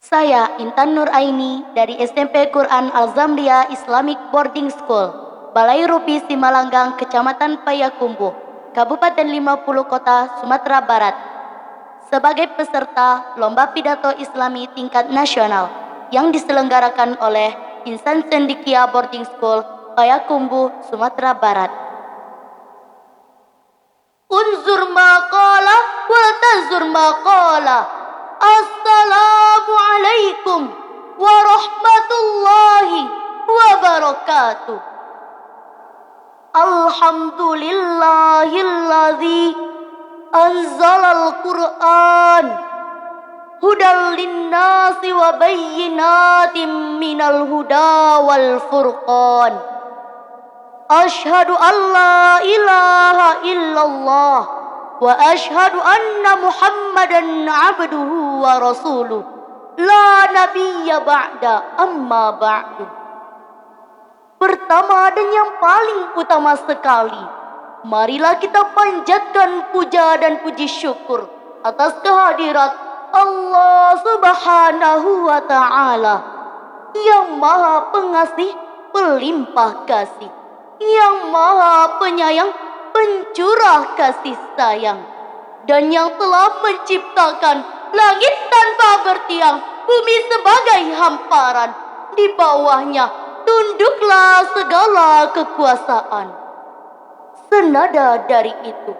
Saya Intan Nuraini dari SMP Quran Al-Zamlia Islamic Boarding School, Balai Rupi Simalanggang, Kecamatan Payakumbuh, Kabupaten 50 Kota, Sumatera Barat. Sebagai peserta Lomba Pidato Islami tingkat nasional yang diselenggarakan oleh Insan Cendekia Boarding School, Payakumbuh, Sumatera Barat. Unzur maqala wa tazur maqala. Assalamualaikum warahmatullahi wabarakatuh. Alhamdulillahilladzi anzalal Qur'an hudal linnasi wa bayyinatin minal huda wal furqan. Asyhadu an la ilaha illallah wa asyhadu anna Muhammadan abduhu wa rasuluh la nabiyya ba'da amma ba'du. Pertama dan yang paling utama sekali, marilah kita panjatkan puja dan puji syukur atas kehadirat Allah Subhanahu wa ta'ala yang maha pengasih pelimpah kasih, yang maha penyayang pencurah kasih sayang, dan yang telah menciptakan langit tanpa bertiang, bumi sebagai hamparan, di bawahnya tunduklah segala kekuasaan. Senada dari itu,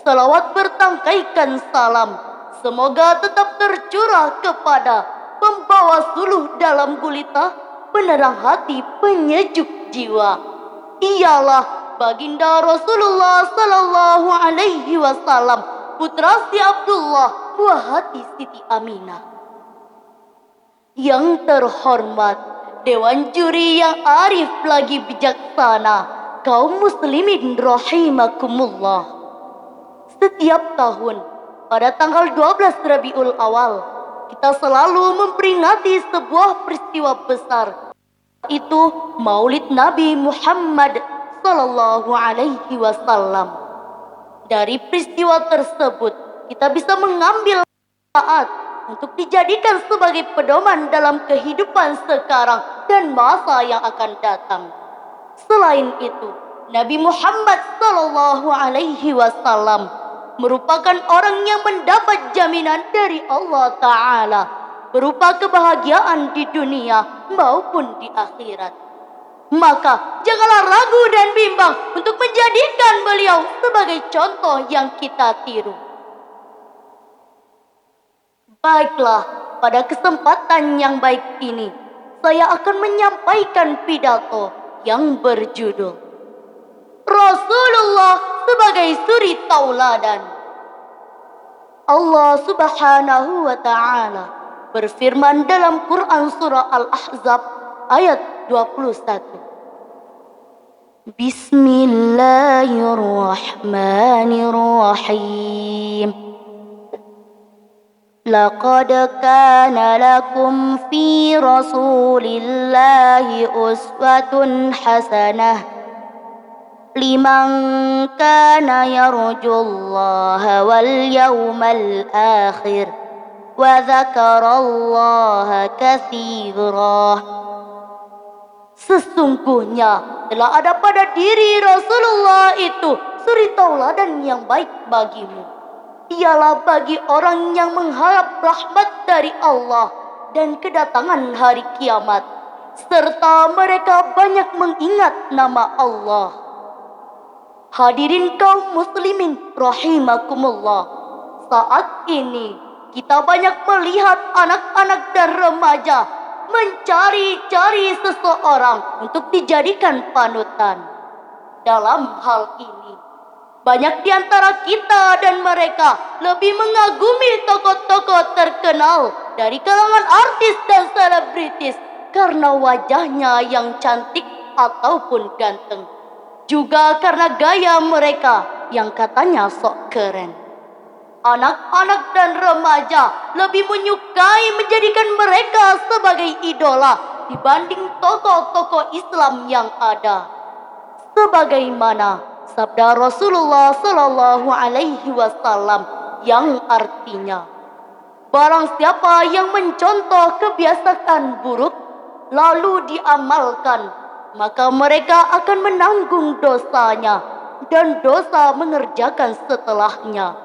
salawat bertangkaikan salam semoga tetap tercurah kepada pembawa suluh dalam gulita, penerang hati, penyejuk jiwa. Ialah Baginda Rasulullah Sallallahu Alaihi Wasallam, putra si Abdullah, buah hati Siti Aminah. Yang terhormat Dewan Juri yang arif lagi bijaksana, kaum muslimin rahimakumullah. Setiap tahun pada tanggal 12 Rabiul Awal, kita selalu memperingati sebuah peristiwa besar, itu Maulid Nabi Muhammad Sallallahu Alaihi Wasallam. Dari peristiwa tersebut kita bisa mengambil manfaat untuk dijadikan sebagai pedoman dalam kehidupan sekarang dan masa yang akan datang. Selain itu, Nabi Muhammad Sallallahu Alaihi Wasallam merupakan orang yang mendapat jaminan dari Allah Ta'ala berupa kebahagiaan di dunia maupun di akhirat. Maka janganlah ragu dan bimbang untuk menjadikan beliau sebagai contoh yang kita tiru. Baiklah, pada kesempatan yang baik ini, saya akan menyampaikan pidato yang berjudul Rasulullah sebagai suri tauladan. Allah Subhanahu wa ta'ala berfirman dalam Quran surah Al-Ahzab ayat 21. Bismillahirrahmanirrahim. Laqad kana lakum fi Rasulillahi uswatun hasanah liman kana yarjullaha wal yawmal akhir wa dzakarallaha katsira. Sesungguhnya telah ada pada diri Rasulullah itu suri tauladan yang baik bagimu. Ialah bagi orang yang mengharap rahmat dari Allah dan kedatangan hari kiamat, serta mereka banyak mengingat nama Allah. Hadirin kaum muslimin rahimakumullah, saat ini kita banyak melihat anak-anak dan remaja mencari-cari seseorang untuk dijadikan panutan. Dalam hal ini, banyak di antara kita dan mereka lebih mengagumi tokoh-tokoh terkenal dari kalangan artis dan selebritis karena wajahnya yang cantik ataupun ganteng, juga karena gaya mereka yang katanya sok keren. Anak-anak dan remaja lebih menyukai menjadikan mereka sebagai idola dibanding tokoh-tokoh Islam yang ada. Sebagaimana sabda Rasulullah Sallallahu Alaihi Wasallam yang artinya, Barang siapa yang mencontoh kebiasaan buruk lalu diamalkan, maka mereka akan menanggung dosanya dan dosa mengerjakan setelahnya,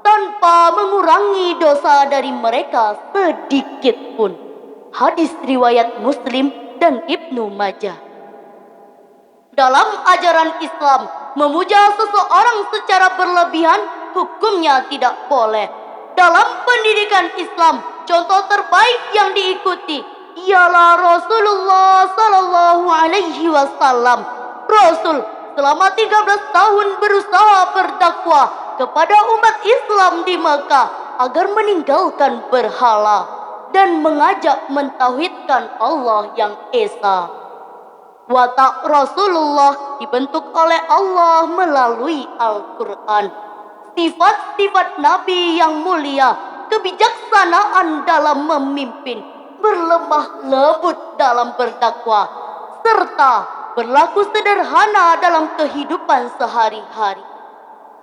tanpa mengurangi dosa dari mereka sedikit pun. Hadis riwayat Muslim dan Ibnu Majah. Dalam ajaran Islam, memuja seseorang secara berlebihan hukumnya tidak boleh. Dalam pendidikan Islam, contoh terbaik yang diikuti ialah Rasulullah Sallallahu Alaihi Wasallam. Rasul selama 13 tahun berusaha berdakwah kepada umat Islam di Mekah agar meninggalkan berhala dan mengajak mentauhidkan Allah yang Esa. Watak Rasulullah dibentuk oleh Allah melalui Al-Quran. Sifat-sifat Nabi yang mulia, kebijaksanaan dalam memimpin, berlemah lembut dalam berdakwah, serta berlaku sederhana dalam kehidupan sehari-hari.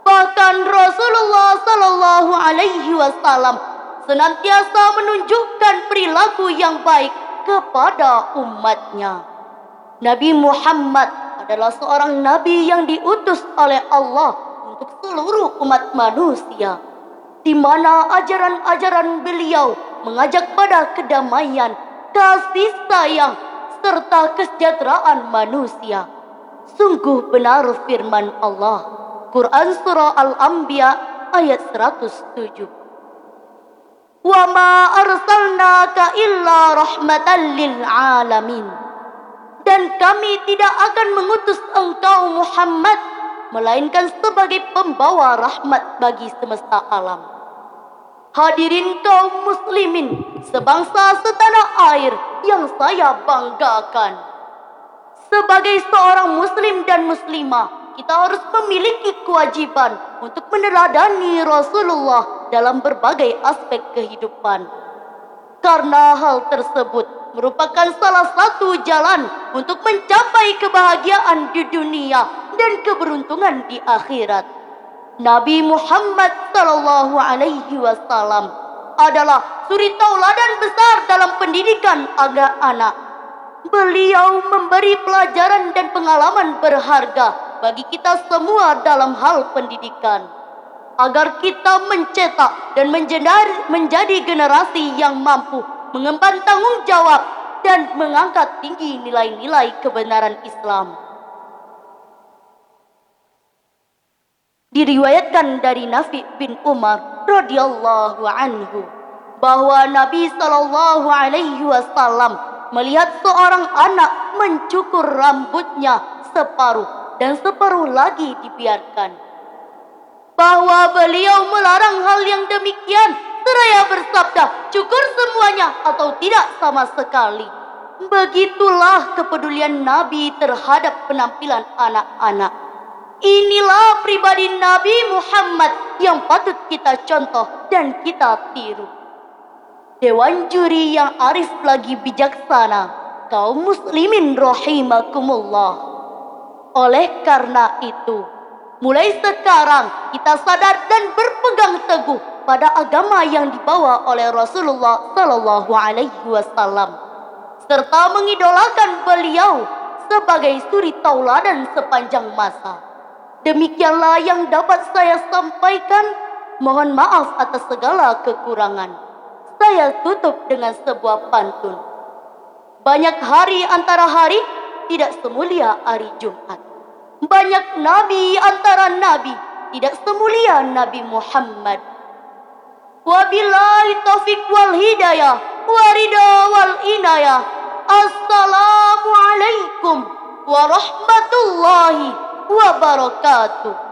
Bahkan Rasulullah Sallallahu Alaihi Wasallam senantiasa menunjukkan perilaku yang baik kepada umatnya. Nabi Muhammad adalah seorang nabi yang diutus oleh Allah untuk seluruh umat manusia, di mana ajaran-ajaran beliau mengajak pada kedamaian, kasih sayang, serta kesejahteraan manusia. Sungguh benar firman Allah, Quran Surah Al-Anbiya ayat 107. Wa ma arsalnaka illa rahmatan lil alamin. Dan kami tidak akan mengutus engkau Muhammad melainkan sebagai pembawa rahmat bagi semesta alam. Hadirin kaum muslimin sebangsa setanah air yang saya banggakan. Sebagai seorang muslim dan muslimah, kita harus memiliki kewajiban untuk meneladani Rasulullah dalam berbagai aspek kehidupan. Karena hal tersebut merupakan salah satu jalan untuk mencapai kebahagiaan di dunia dan keberuntungan di akhirat. Nabi Muhammad Sallallahu Alaihi Wasallam adalah suri tauladan besar dalam pendidikan anak-anak. Beliau memberi pelajaran dan pengalaman berharga bagi kita semua dalam hal pendidikan, agar kita mencetak dan menjadi generasi yang mampu mengemban tanggung jawab dan mengangkat tinggi nilai-nilai kebenaran Islam. Diriwayatkan dari Nafi bin Umar radhiyallahu anhu bahwa Nabi Shallallahu Alaihi Wasallam melihat seorang anak mencukur rambutnya separuh dan separuh lagi dibiarkan. Bahwa beliau melarang hal yang demikian seraya bersabda, cukur semuanya atau tidak sama sekali. Begitulah kepedulian Nabi terhadap penampilan anak-anak. Inilah pribadi Nabi Muhammad yang patut kita contoh dan kita tiru. Dewan juri yang arif lagi bijaksana, kaum muslimin rahimakumullah. Oleh karena itu, mulai sekarang kita sadar dan berpegang teguh pada agama yang dibawa oleh Rasulullah Sallallahu Alaihi Wasallam, serta mengidolakan beliau sebagai suri tauladan sepanjang masa. Demikianlah yang dapat saya sampaikan. Mohon maaf atas segala kekurangan. Saya tutup dengan sebuah pantun. Banyak hari antara hari, tidak semulia hari Jumat. Banyak nabi antara nabi, tidak semulia Nabi Muhammad. Wabillahi taufiq wal hidayah, warida wal inayah. Assalamualaikum warahmatullahi wabarakatuh.